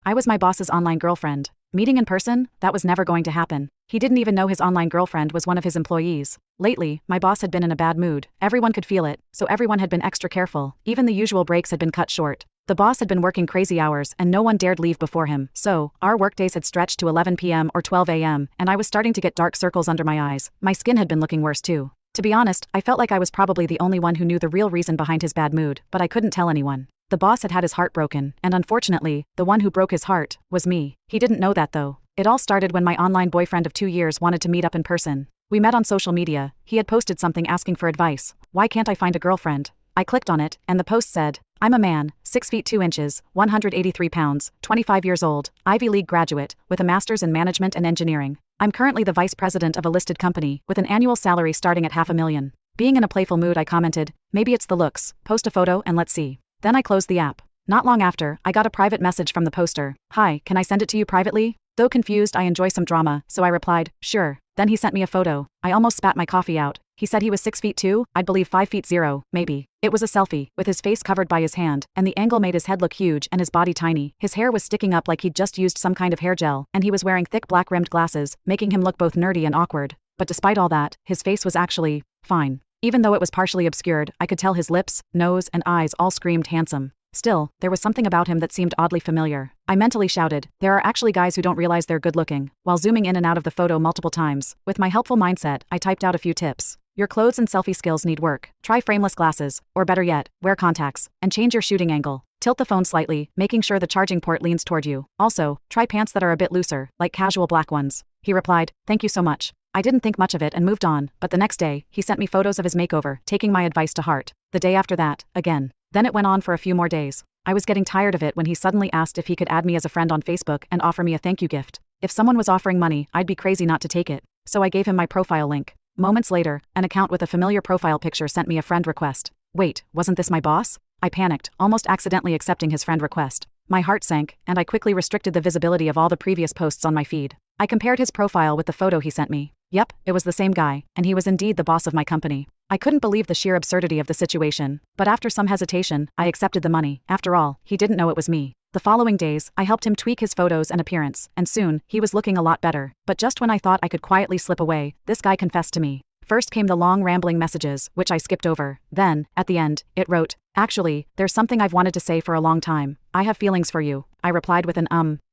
I was my boss's online girlfriend. Meeting in person? That was never going to happen. He didn't even know his online girlfriend was one of his employees. Lately, my boss had been in a bad mood. Everyone could feel it, so everyone had been extra careful. Even the usual breaks had been cut short. The boss had been working crazy hours and no one dared leave before him, so our workdays had stretched to 11 p.m. or 12 a.m., and I was starting to get dark circles under my eyes. My skin had been looking worse too. To be honest, I felt like I was probably the only one who knew the real reason behind his bad mood, but I couldn't tell anyone. The boss had had his heart broken, and unfortunately, the one who broke his heart was me. He didn't know that though. It all started when my online boyfriend of 2 years wanted to meet up in person. We met on social media. He had posted something asking for advice. Why can't I find a girlfriend? I clicked on it, and the post said, I'm a man, 6 feet 2 inches, 183 pounds, 25 years old, Ivy League graduate, with a master's in management and engineering. I'm currently the vice president of a listed company, with an annual salary starting at $500,000. Being in a playful mood, I commented, maybe it's the looks, post a photo and let's see. Then I closed the app. Not long after, I got a private message from the poster. Hi, can I send it to you privately? Though confused, I enjoy some drama, so I replied, sure. Then he sent me a photo. I almost spat my coffee out. He said he was 6 feet 2, I'd believe 5 feet 0, maybe. It was a selfie, with his face covered by his hand, and the angle made his head look huge and his body tiny. His hair was sticking up like he'd just used some kind of hair gel, and he was wearing thick black-rimmed glasses, making him look both nerdy and awkward. But despite all that, his face was actually fine. Even though it was partially obscured, I could tell his lips, nose, and eyes all screamed handsome. Still, there was something about him that seemed oddly familiar. I mentally shouted, there are actually guys who don't realize they're good looking, while zooming in and out of the photo multiple times. With my helpful mindset, I typed out a few tips. Your clothes and selfie skills need work. Try frameless glasses, or better yet, wear contacts, and change your shooting angle. Tilt the phone slightly, making sure the charging port leans toward you. Also, try pants that are a bit looser, like casual black ones. He replied, thank you so much. I didn't think much of it and moved on, but the next day, he sent me photos of his makeover, taking my advice to heart. The day after that, again. Then it went on for a few more days. I was getting tired of it when he suddenly asked if he could add me as a friend on Facebook and offer me a thank you gift. If someone was offering money, I'd be crazy not to take it. So I gave him my profile link. Moments later, an account with a familiar profile picture sent me a friend request. Wait, wasn't this my boss? I panicked, almost accidentally accepting his friend request. My heart sank, and I quickly restricted the visibility of all the previous posts on my feed. I compared his profile with the photo he sent me. Yep, it was the same guy, and he was indeed the boss of my company. I couldn't believe the sheer absurdity of the situation, but after some hesitation, I accepted the money. After all, he didn't know it was me. The following days, I helped him tweak his photos and appearance, and soon, he was looking a lot better. But just when I thought I could quietly slip away, this guy confessed to me. First came the long rambling messages, which I skipped over. Then, at the end, it wrote, actually, there's something I've wanted to say for a long time. I have feelings for you. I replied with an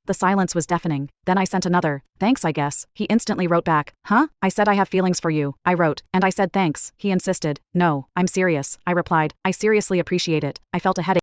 The silence was deafening. Then I sent another, thanks I guess. He instantly wrote back, huh? I said I have feelings for you. I wrote, and I said thanks. He insisted, no, I'm serious. I replied, I seriously appreciate it. I felt a headache.